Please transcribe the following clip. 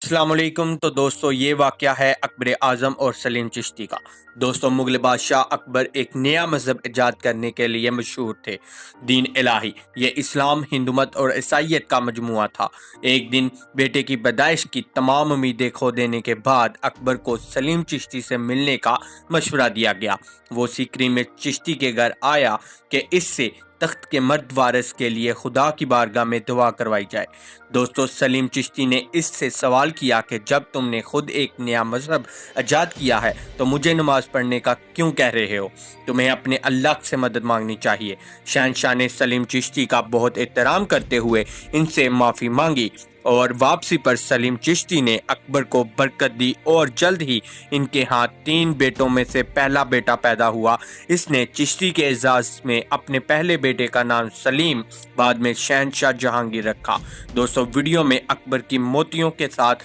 السلام علیکم۔ تو دوستو یہ واقعہ ہے اکبر اعظم اور سلیم چشتی کا۔ دوستو مغل بادشاہ اکبر ایک نیا مذہب ایجاد کرنے کے لیے مشہور تھے، دین الہی۔ یہ اسلام، ہندومت اور عیسائیت کا مجموعہ تھا۔ ایک دن بیٹے کی پیدائش کی تمام امیدیں کھو دینے کے بعد اکبر کو سلیم چشتی سے ملنے کا مشورہ دیا گیا۔ وہ سیکری میں چشتی کے گھر آیا کہ اس سے تخت کے مرد وارث کے لیے خدا کی بارگاہ میں دعا کروائی جائے۔ دوستو سلیم چشتی نے اس سے سوال کیا کہ جب تم نے خود ایک نیا مذہب ایجاد کیا ہے تو مجھے نماز پڑھنے کا کیوں کہہ رہے ہو؟ تمہیں اپنے اللہ سے مدد مانگنی چاہیے۔ شہنشاہ نے سلیم چشتی کا بہت احترام کرتے ہوئے ان سے معافی مانگی اور واپسی پر سلیم چشتی نے اکبر کو برکت دی اور جلد ہی ان کے ہاں 3 بیٹوں میں سے پہلا بیٹا پیدا ہوا۔ اس نے چشتی کے اعزاز میں اپنے پہلے بیٹے کا نام سلیم، بعد میں شہنشاہ جہانگیر رکھا۔ دوستو ویڈیو میں اکبر کی موتیوں کے ساتھ